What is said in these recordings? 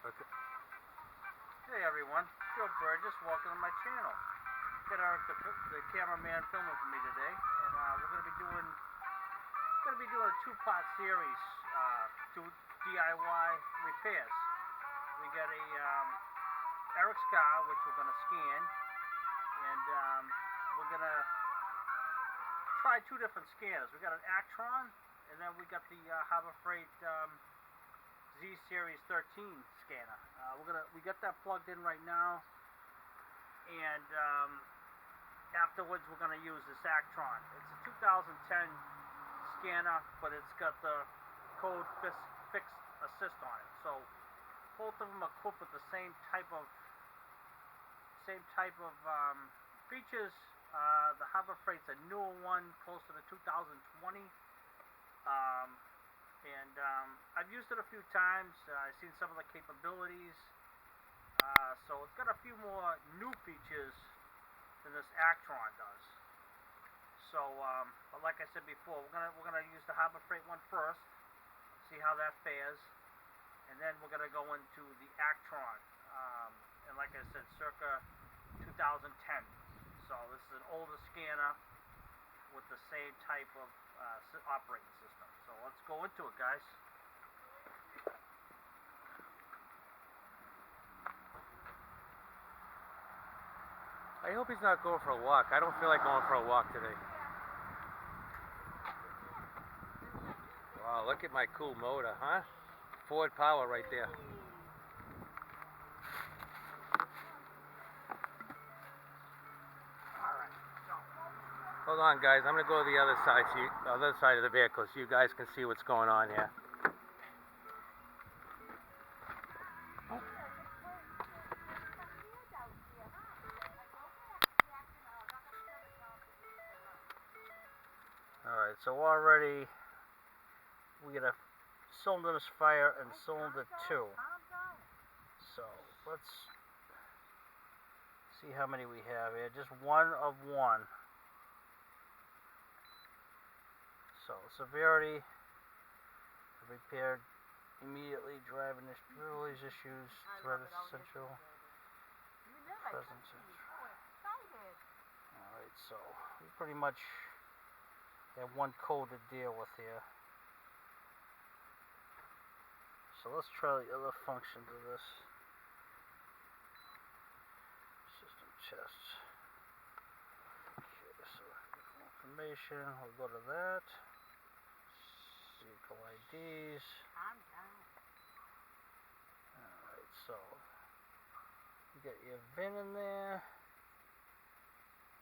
Okay. Hey everyone, Joe Burgess, welcome to my channel. Got Eric, the cameraman, filming for me today, and we're going to be doing a two-part series, do DIY repairs. We got a Eric's car, which we're going to scan, and we're going to try two different scanners. We got an Actron, and then we got the Harbor Freight Z Series 13 scanner. We got that plugged in right now, and afterwards we're gonna use this Actron. It's a 2010 scanner, but it's got the code fix assist on it. So both of them are equipped with the same type of features. The Harbor Freight's a newer one, close to the 2020. I've used it a few times. I've seen some of the capabilities. So it's got a few more new features than this Actron does. So, but like I said before, we're gonna use the Harbor Freight one first, see how that fares, and then we're gonna go into the Actron. And like I said, circa 2010. So this is an older scanner with the same type of operating system. So let's go into it, guys. I hope he's not going for a walk. I don't feel like going for a walk today. Wow, look at my cool motor, huh? Ford power right there. Hold on, guys. I'm gonna go to the other side of the vehicle, so you guys can see what's going on here. All right. So already we got a cylinder misfire and cylinder 2. So let's see how many we have here. Just one of one. So severity repaired immediately, driving privilege issues, threat essential, presence. Alright, so we pretty much have one code to deal with here. So let's try the other functions of this. System tests. Okay, so information, we'll go to that. Vehicle IDs. Alright, so you got your VIN in there.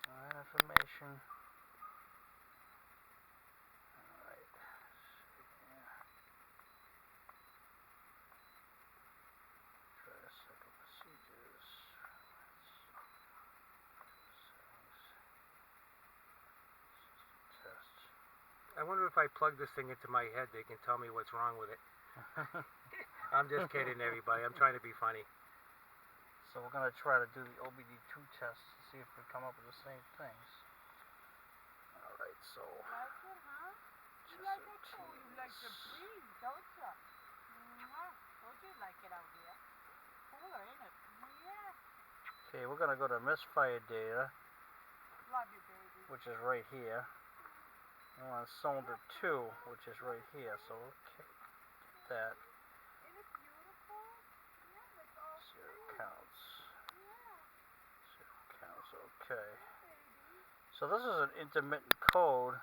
Alright, information. Alright. Try a second procedures. Test. I wonder if I plug this thing into my head, they can tell me what's wrong with it. I'm just kidding, everybody. I'm trying to be funny. So we're going to try to do the OBD2 test to see if we come up with the same things. Alright, so... You like it, huh? You like it too. You like the breeze, don't you? Don't you like it out here? Cooler, ain't it? Yeah. Okay, we're going to go to misfire data, Love you, baby. which is right here. And we're on cylinder 2, which is right here. So we'll get that. Isn't it beautiful? Yeah, it's all Zero cool. counts. Yeah. Zero counts, okay. Baby. So this is an intermittent code,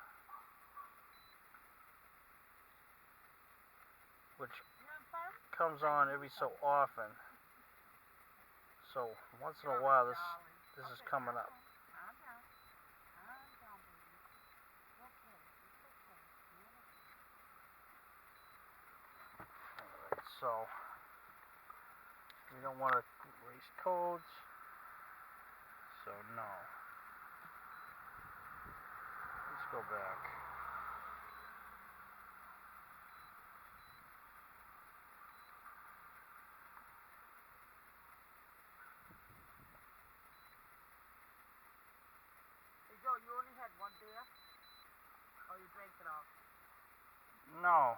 which You want fun? comes on every so often. So once in a while this is coming up. Calm down. Calm down, baby. It's okay. It's okay. Alright, so we don't want to erase codes, so no. Let's go back. Hey, Joe, you only had one beer? Or you drank it all? No.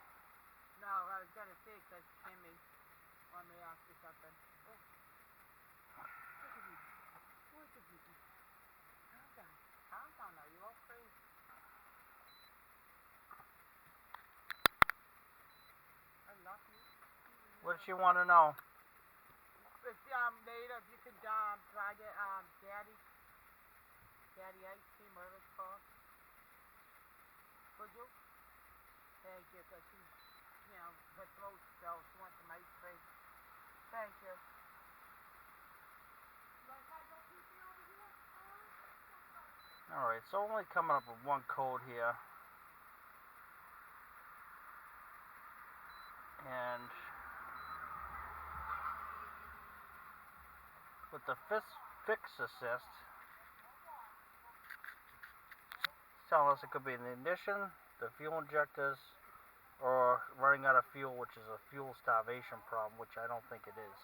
No, I was gonna say, because Kimmy wanted me to ask you something. What does she want to know? If, later, if you could, try to, Daddy ice cream, whatever it's called. Could you? Thank you, because she's, her throat still, she wants some ice cream. Thank you. Alright, so only coming up with one code here. And with the fix assist, it's telling us it could be in the ignition, the fuel injectors, or running out of fuel, which is a fuel starvation problem, which I don't think it is.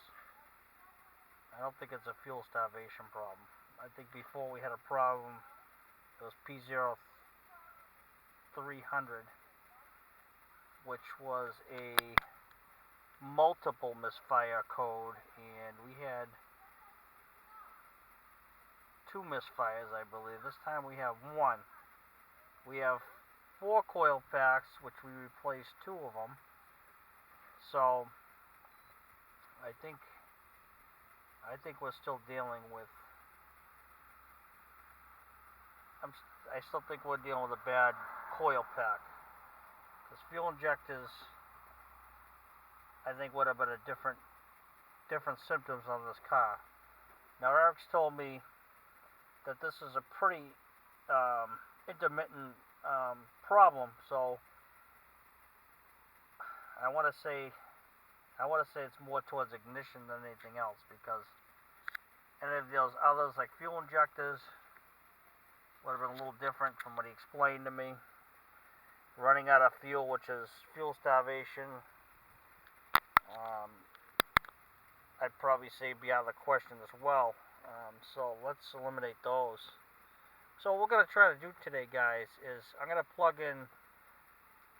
I don't think it's a fuel starvation problem. I think before we had a problem, it was P0300, which was a multiple misfire code, and we had 2 misfires, I believe. This time we have 1. We have 4 coil packs, which we replaced 2 of them. So I think we're still dealing with. I still think we're dealing with a bad coil pack. Because fuel injectors, I think, would have been a different symptoms on this car. Now Eric's told me that this is a pretty intermittent problem, so I want to say it's more towards ignition than anything else, because any of those others like fuel injectors would have been a little different from what he explained to me. Running out of fuel, which is fuel starvation, I'd probably say be out of the question as well. So let's eliminate those. So what we're gonna try to do today, guys, is I'm gonna plug in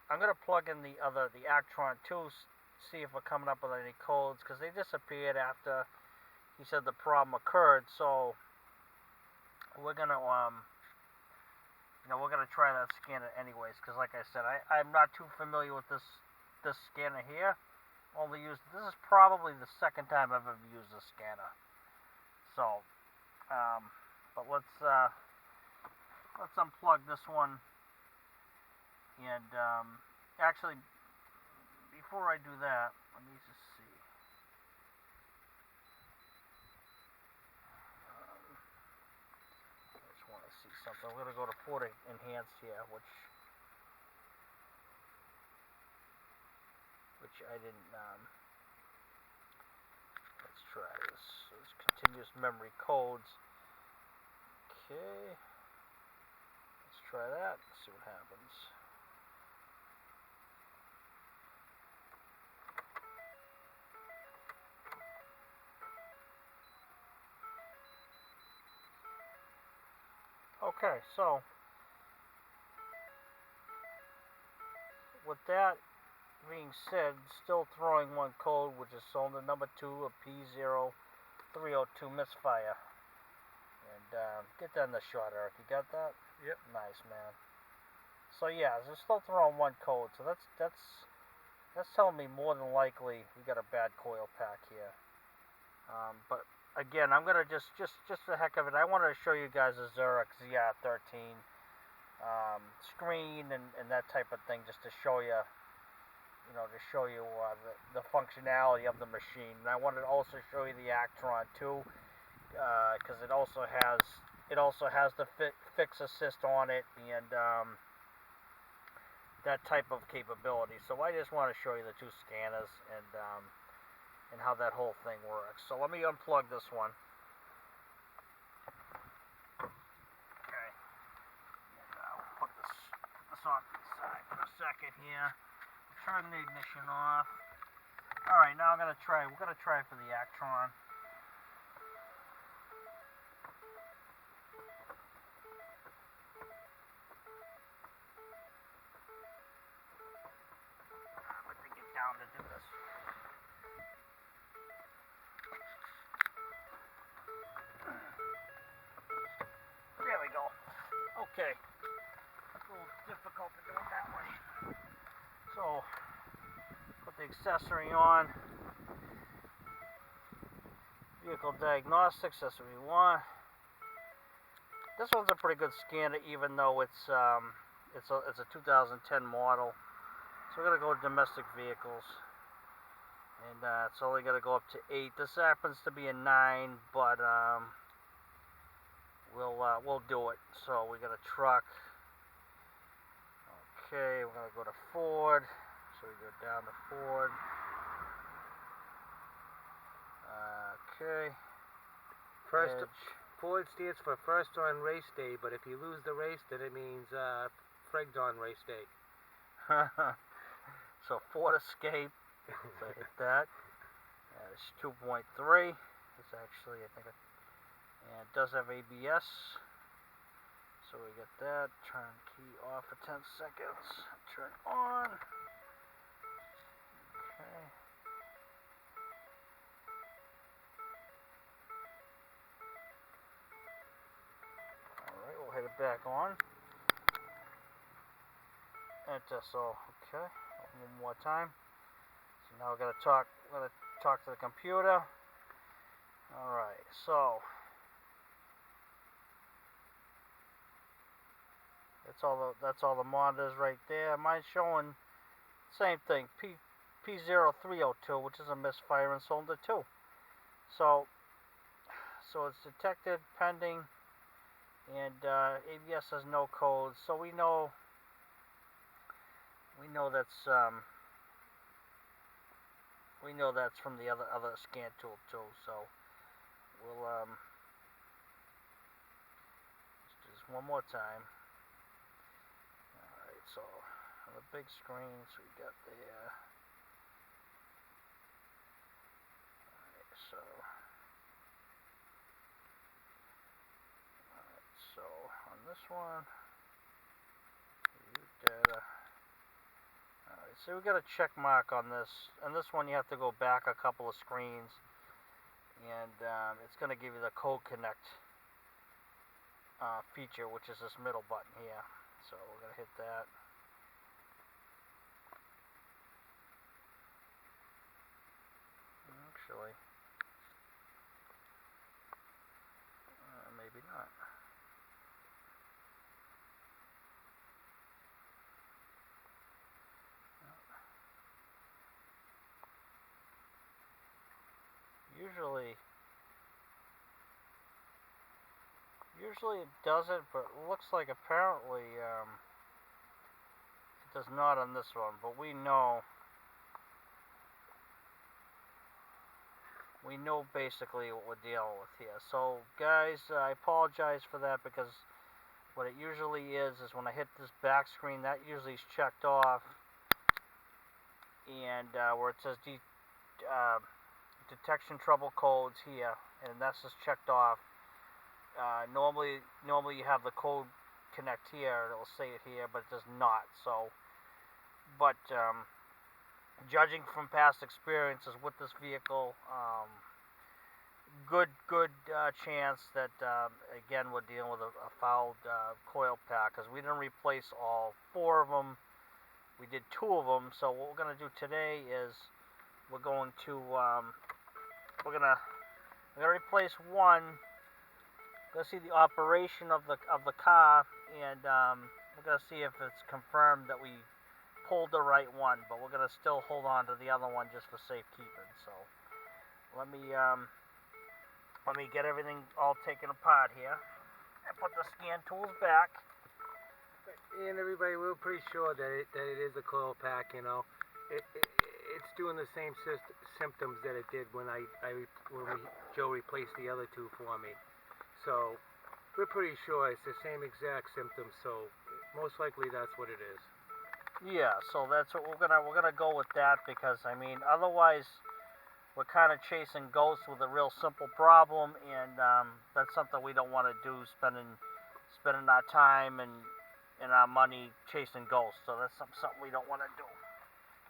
the Actron 2, see if we're coming up with any codes, because they disappeared after he said the problem occurred. So we're gonna we're gonna try that scanner anyways, because like I said, I'm not too familiar with this scanner here. This is probably the second time I've ever used this scanner. So, but let's unplug this one, and actually, before I do that, let me just see. I just want to see something. I'm gonna go to Port Enhanced here, which I didn't. Let's try this. So it's continuous memory codes. Okay. Let's try that. See what happens. Okay, so with that being said, still throwing one code, which is cylinder number 2 of P0302 misfire. And get that in the shot, Eric. You got that? Yep. Nice, man. So yeah, they're still throwing one code. So that's telling me more than likely we got a bad coil pack here. But again, I'm gonna just the heck of it, I wanted to show you guys a Zurich ZR13 screen and that type of thing, just to show you. The functionality of the machine. And I wanted to also show you the Actron 2, because it also has the fix assist on it, and that type of capability. So I just want to show you the 2 scanners and how that whole thing works. So let me unplug this one. Okay. And I'll put this off to the side for a second here. Turn the ignition off. Alright, now we're gonna try for the Actron. I'm going to get down to do this. There we go. Okay. It's a little difficult to do it that way. So, put the accessory on. Vehicle diagnostics, that's what we want. This one's a pretty good scanner, even though it's a 2010 model. So we're gonna go domestic vehicles, and it's only gonna go up to 8. This happens to be a 9, but we'll do it. So we got a truck. Okay, we're gonna go to Ford. So we go down to Ford. Okay. First, Edge. Ford stands for first on race day, but if you lose the race, then it means frigged on race day. So Ford Escape. So I hit that. It's 2.3. It's actually, I think, and it does have ABS. So we get that. Turn key off for 10 seconds. Turn on. Okay. Alright, we'll hit it back on. Enter, so, okay. One more time. So now we're gonna talk to the computer. Alright, so that's all the monitors right there. Mine's showing same thing, P0302, which is a misfire in cylinder 2. So it's detected, pending, and ABS has no code. So we know that's from the other scan tool too. So we'll let's do this one more time. Alright, so on the big screens we got there. Alright, so on this one, view data. Alright, so we got a check mark on this. On this one you have to go back a couple of screens, and it's going to give you the code connect feature, which is this middle button here. So we're going to hit that. Actually, maybe not. Usually it doesn't, but it looks like apparently it does not on this one. But we know basically what we're dealing with here. So guys, I apologize for that, because what it usually is when I hit this back screen, that usually is checked off, and where it says detection trouble codes here, and that's just checked off. Normally you have the code connect here, it'll say it here, but it does not. So, but judging from past experiences with this vehicle, good chance that again we're dealing with a fouled coil pack, because we didn't replace all 4 of them. We did 2 of them. So what we're going to do today is we're going to replace one. We're gonna see the operation of the car, and we're gonna see if it's confirmed that we pulled the right one. But we're gonna still hold on to the other one just for safekeeping. So let me get everything all taken apart here and put the scan tools back. And everybody, we're pretty sure that it is a coil pack. You know, it's doing the same symptoms that it did when Joe replaced the other 2 for me. So we're pretty sure it's the same exact symptoms, so most likely that's what it is. Yeah, so that's what we're gonna go with that, because I mean otherwise we're kind of chasing ghosts with a real simple problem, and that's something we don't want to do, spending our time and our money chasing ghosts. So that's something we don't want to do.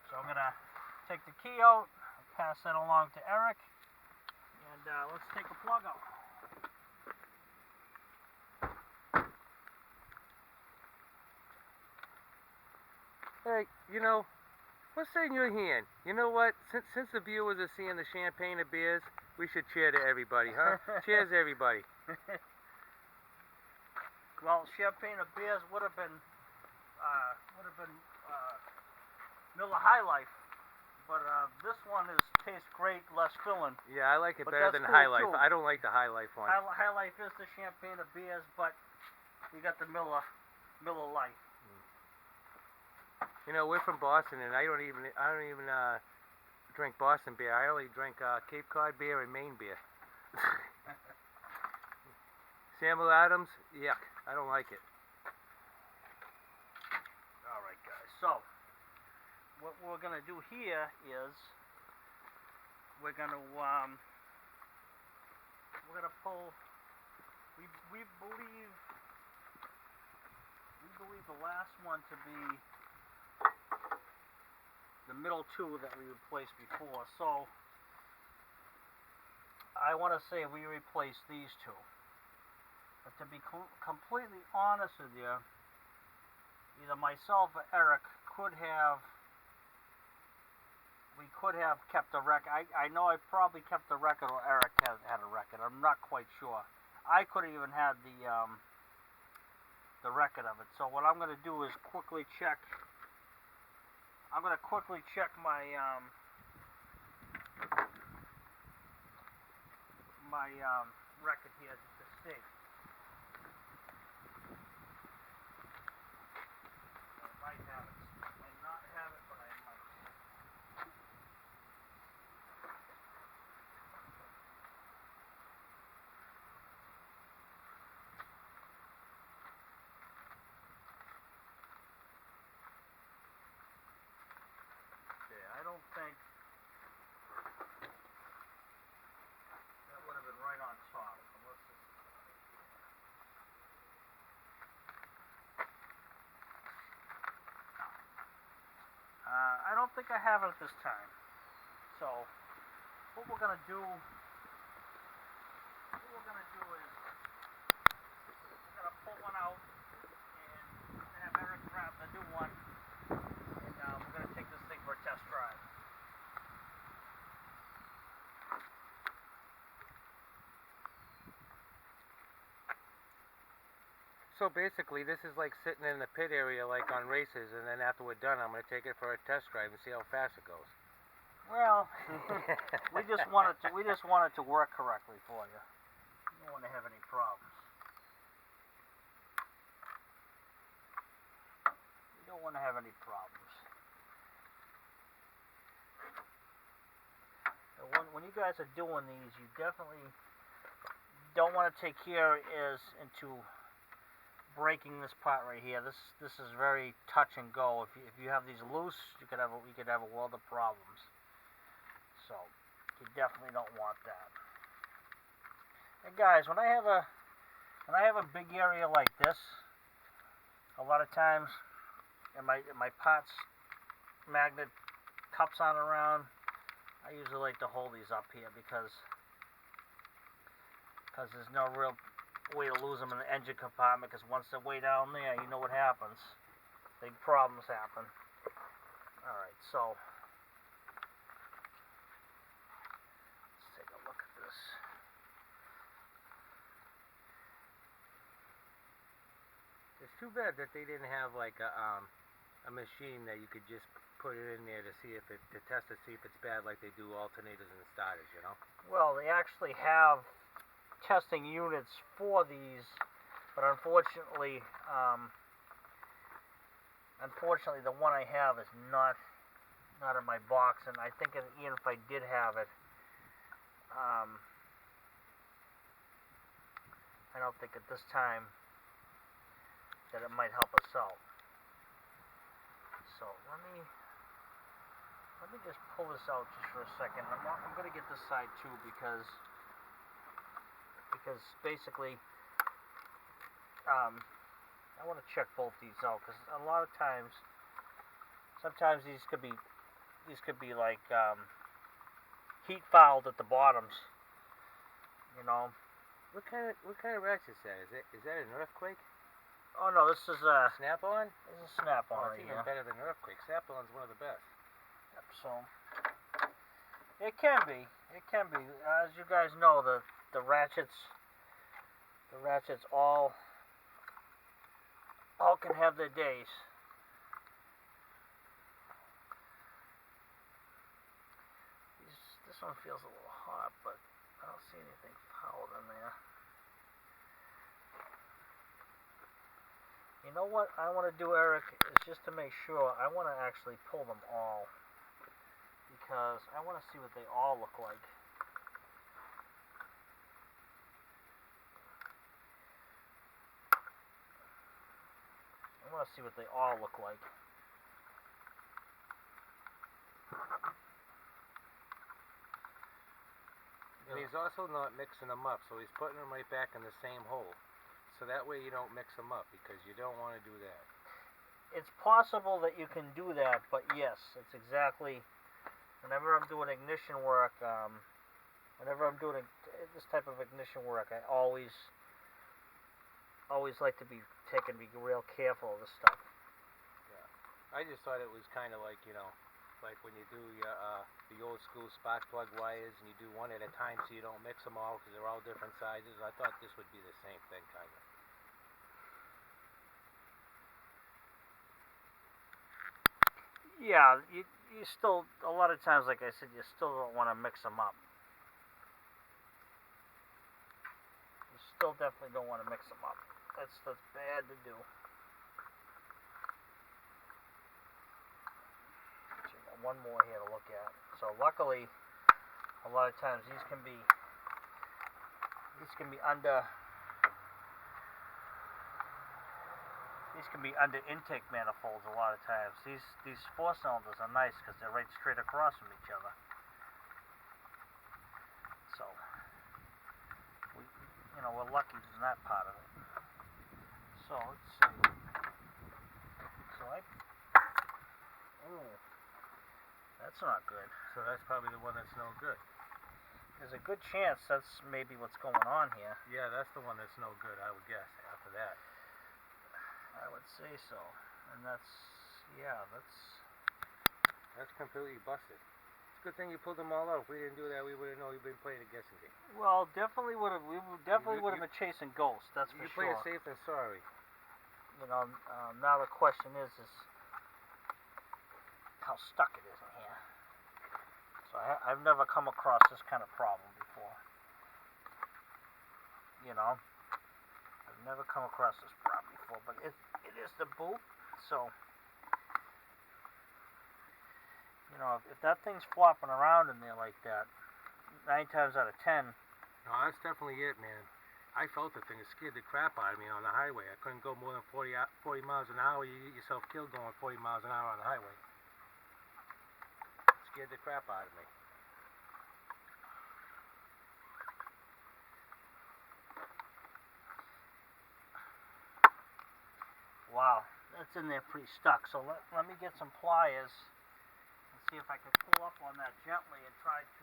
So I'm gonna take the key out, pass that along to Eric, and let's take a plug out. Hey, you know, what's in your hand? You know what? Since the viewers are seeing the champagne of beers, we should cheer to everybody, huh? Cheers, everybody. Well, champagne of beers would have been Miller High Life, but this one tastes great, less filling. Yeah, I like it But better that's than cool, High Life. too. I don't like the High Life one. High Life is the champagne of beers, but you got the Miller Light. You know, we're from Boston, and I don't even drink Boston beer. I only drink Cape Cod beer and Maine beer. Samuel Adams, yuck. I don't like it. All right, guys. So what we're gonna do here is we're gonna pull. We believe the last one to be the middle two that we replaced before. So I want to say we replaced these two. But to be completely honest with you, either myself or Eric could have kept a record. I know I probably kept the record, or Eric had a record. I'm not quite sure. I could have even had the record of it. So what I'm going to do is quickly check. I'm going to quickly check my record here just to see. I might have it. I might not have it, but I might. I don't think that would have been right on top, unless it's I don't think I have it this time. So what we're gonna do is we're gonna pull one out and have Eric grab the new one, and we're gonna take this thing for a test drive. So basically, this is like sitting in the pit area, like on races, and then after we're done, I'm going to take it for a test drive and see how fast it goes. Well, we just want it to work correctly for you. You don't want to have any problems. You don't want to have any problems. When you guys are doing these, you definitely don't want to take care into breaking this part right here. This is very touch and go. If you have these loose, you could have a world of problems. So you definitely don't want that. And guys, when I have a big area like this, a lot of times, and my parts magnet cups on around, I usually like to hold these up here because there's no real way to lose them in the engine compartment, because once they're way down there, you know what happens. Big problems happen. Alright, so let's take a look at this. It's too bad that they didn't have like a machine that you could just put it in there to see if to test to see if it's bad, like they do alternators and starters, you know? Well, they actually have testing units for these, but unfortunately the one I have is not in my box, and I think even if I did have it, I don't think at this time that it might help us out. So let me just pull this out just for a second. I'm going to get this side too, because basically I want to check both these out, because a lot of times, sometimes these could be like heat fouled at the bottoms, you know. What kind of ratchet is that? Is that an earthquake? Oh no, this is a Snap-on? This is a Snap-on Oh, right it's even here. better than earthquake. Snap-on's one of the best. So it can be. It can be. As you guys know, the ratchets all can have their days. This one feels a little hot, but I don't see anything foul in there. You know what I want to do, Eric, is just to make sure, I want to actually pull them all, because I want to see what they all look like. I want to see what they all look like. And he's also not mixing them up, so he's putting them right back in the same hole. So that way you don't mix them up, because you don't want to do that. It's possible that you can do that, but yes, it's exactly, whenever I'm doing ignition work, whenever I'm doing this type of ignition work, I always like to be real careful of this stuff. Yeah. I just thought it was kind of like, like when you do your, the old school spark plug wires, and you do one at a time so you don't mix them all, because they're all different sizes. I thought this would be the same thing, kind of. Yeah, you still, a lot of times, like I said, you still don't want to mix them up. You still definitely don't want to mix them up. That's bad to do. So you got one more here to look at. So luckily, a lot of times these can be under intake manifolds a lot of times. These 4 cylinders are nice because they're right straight across from each other. So we're lucky in that part of it. So let's see. So that's not good. So that's probably the one that's no good. There's a good chance that's maybe what's going on here. Yeah, that's the one that's no good, I would guess, after that. I would say so. And that's completely busted. It's a good thing you pulled them all out. If we didn't do that, we wouldn't know you've been playing a guessing game. Well, we definitely would have been chasing ghosts, that's for You sure. play it safe than sorry. Now the question is how stuck it is in here. So I've never come across this kind of problem before. I've never come across this problem before, but it is the boot, so if that thing's flopping around in there like that, 9 times out of 10. No, that's definitely it, man. I felt the thing. It scared the crap out of me on the highway. I couldn't go more than 40 miles an hour. You get yourself killed going 40 miles an hour on the highway. It scared the crap out of me. Wow, that's in there pretty stuck. So let me get some pliers and see if I can pull up on that gently and try to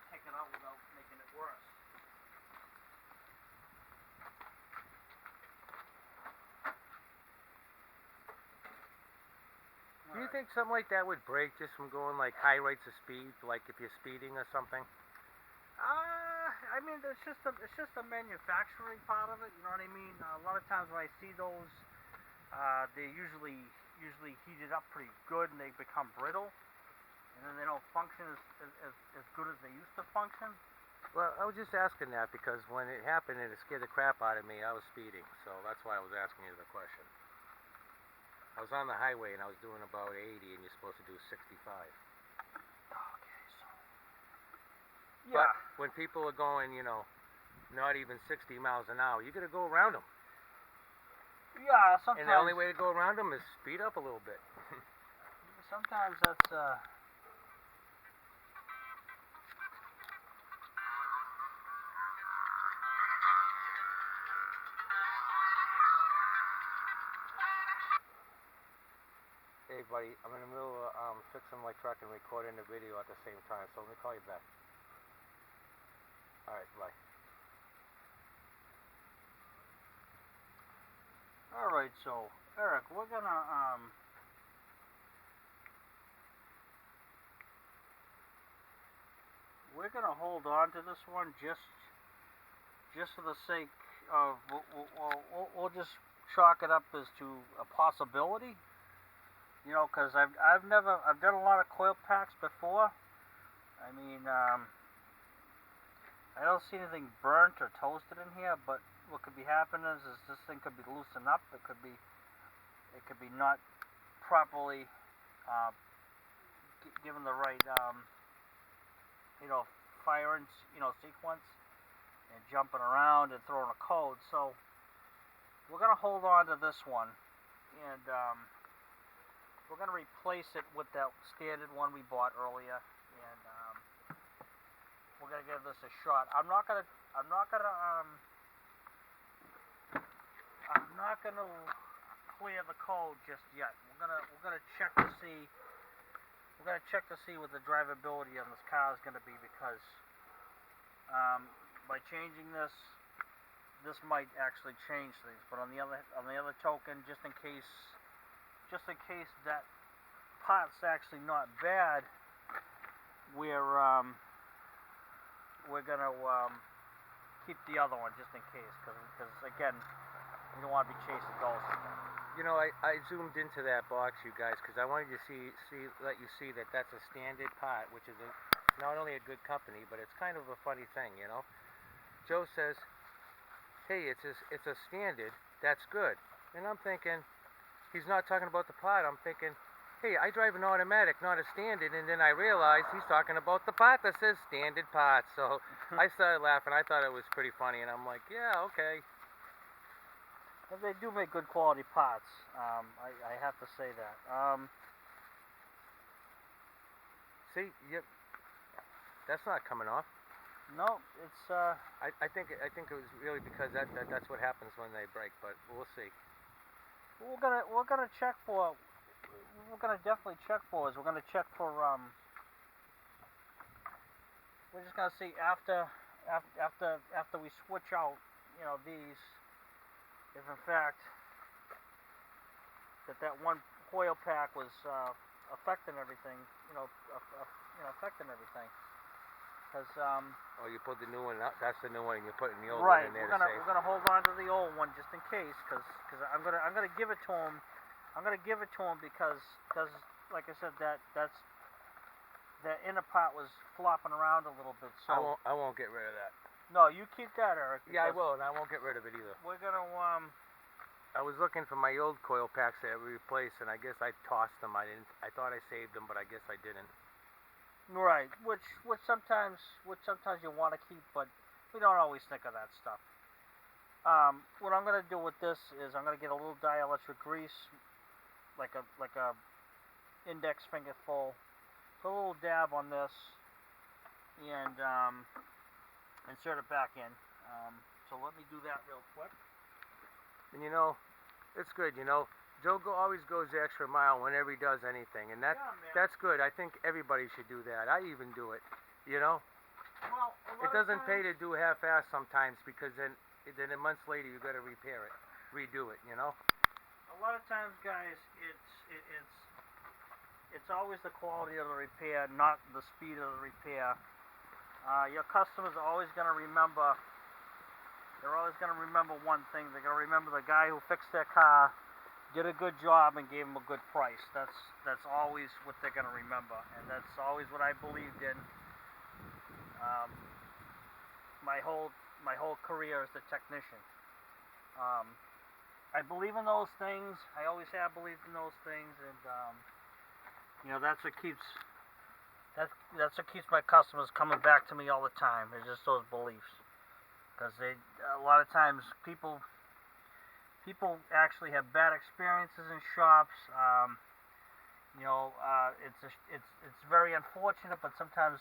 take it out without making it worse. Do you think something like that would break just from going like high rates of speed, like if you're speeding or something? I mean, it's just a manufacturing part of it. You know what I mean? A lot of times when I see those, they're usually heated up pretty good, and they become brittle, and then they don't function as good as they used to function. Well, I was just asking that because when it happened and it scared the crap out of me, I was speeding, so that's why I was asking you the question. I was on the highway and I was doing about 80, and you're supposed to do 65. Okay, so But when people are going, not even 60 miles an hour, you got to go around them. Yeah, sometimes. And the only way to go around them is speed up a little bit. Sometimes that's Hey, buddy, I'm in the middle of fixing my truck and recording the video at the same time, so let me call you back. Alright, bye. Alright, so Eric, we're gonna we're gonna hold on to this one just for the sake of we'll just chalk it up as to a possibility. You know, because I've done a lot of coil packs before. I mean, I don't see anything burnt or toasted in here, but what could be happening is this thing could be loosened up. It could be not properly given the right firing sequence, and jumping around and throwing a code. So we're gonna hold on to this one, and we're gonna replace it with that standard one we bought earlier, and we're gonna give this a shot. I'm not gonna clear the code just yet. We're gonna check to see. We're gonna check to see what the drivability on this car is gonna be, because by changing this might actually change things. But on the other token, just in case that part's actually not bad, we're gonna keep the other one just in case, because again, we don't want to be chasing ghosts again. You know, I zoomed into that box, you guys, because I wanted to let you see that that's a standard part, which is not only a good company, but it's kind of a funny thing, you know. Joe says, "Hey, it's a standard. That's good," and I'm thinking, he's not talking about the part. I'm thinking, hey, I drive an automatic, not a standard, and then I realized he's talking about the part that says standard part. So I started laughing. I thought it was pretty funny, and I'm like, yeah, okay. Well, they do make good quality parts. I have to say that. See, yep, that's not coming off. No, it's. I think it was really because that's what happens when they break, but we'll see. We're gonna check for. We're gonna definitely check for is. We're gonna check for. We're just gonna see after we switch out, these, if in fact that one coil pack was affecting everything, affecting everything. Because oh, you put the new one up. That's the new one, and you're putting the old right, one in there. We're gonna hold on to the old one just in case, because I'm gonna give it to him. I'm gonna give it to him because like I said, that inner part was flopping around a little bit. So I won't get rid of that. No, you keep that, Eric. Yeah, I will, and I won't get rid of it either. We're gonna I was looking for my old coil packs that we replaced, and I guess I tossed them. I thought I saved them, but I guess I didn't. Right, which sometimes you want to keep, but we don't always think of that stuff. What I'm gonna do with this is I'm gonna get a little dielectric grease, like a index finger full, put a little dab on this, and insert it back in. So let me do that real quick. And it's good. Joe always goes the extra mile whenever he does anything, and that's good. I think everybody should do that. I even do it. Well, it doesn't pay to do half-ass sometimes, because then months later you got to repair it, redo it. A lot of times, guys, it's always the quality of the repair, not the speed of the repair. Your customers are always going to remember. They're always going to remember one thing. They're going to remember the guy who fixed their car, did a good job, and gave them a good price. That's always what they're going to remember, and that's always what I believed in. My whole career as a technician. I believe in those things. I always have believed in those things, and that's what keeps my customers coming back to me all the time. It's just those beliefs, because a lot of times people actually have bad experiences in shops. It's very unfortunate, but sometimes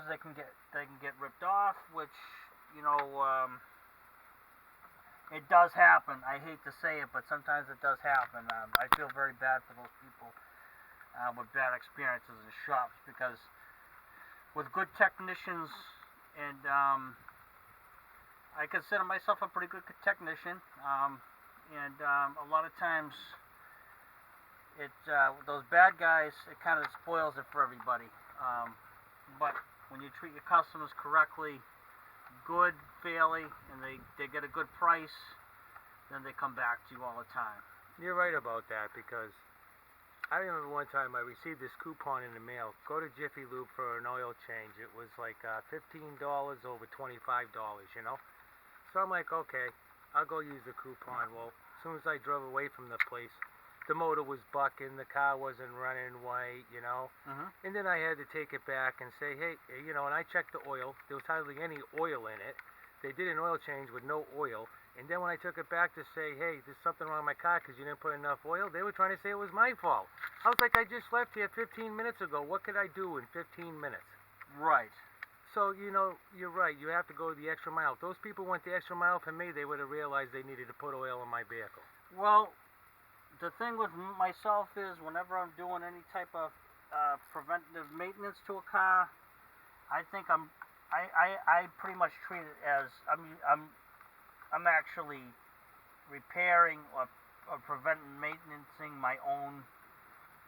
they can get ripped off, which it does happen. I hate to say it, but sometimes it does happen. I feel very bad for those people with bad experiences in shops, because with good technicians, and I consider myself a pretty good technician, and a lot of times those bad guys, it kind of spoils it for everybody. But when you treat your customers correctly, good, fairly, and they get a good price, then they come back to you all the time. You're right about that, because I remember one time I received this coupon in the mail. Go to Jiffy Lube for an oil change. It was like $15 over $25, you know? So I'm like, okay, I'll go use the coupon. Well, as soon as I drove away from the place, the motor was bucking, the car wasn't running right, you know? And then I had to take it back and say, hey, you know, and I checked the oil. There was hardly any oil in it. They did an oil change with no oil. And then when I took it back to say, hey, there's something wrong with my car because you didn't put enough oil, they were trying to say it was my fault. I was like, I just left here 15 minutes ago. What could I do in 15 minutes? Right. So, you know, you're right. You have to go the extra mile. If those people went the extra mile for me, they would have realized they needed to put oil in my vehicle. Well, the thing with myself is whenever I'm doing any type of preventative maintenance to a car, I think I pretty much treat it as I'm actually repairing or preventive maintenancing my own,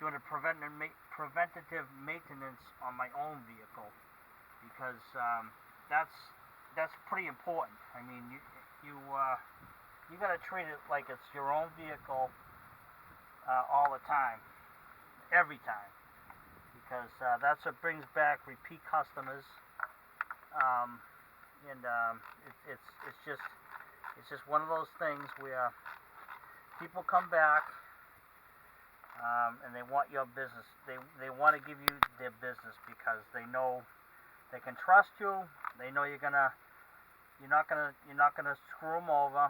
doing a preventative maintenance on my own vehicle, because that's pretty important. I mean, you got to treat it like it's your own vehicle all the time, every time, because that's what brings back repeat customers, and it's just one of those things where people come back and they want your business. They want to give you their business because they know they can trust you. They know you're not gonna screw them over.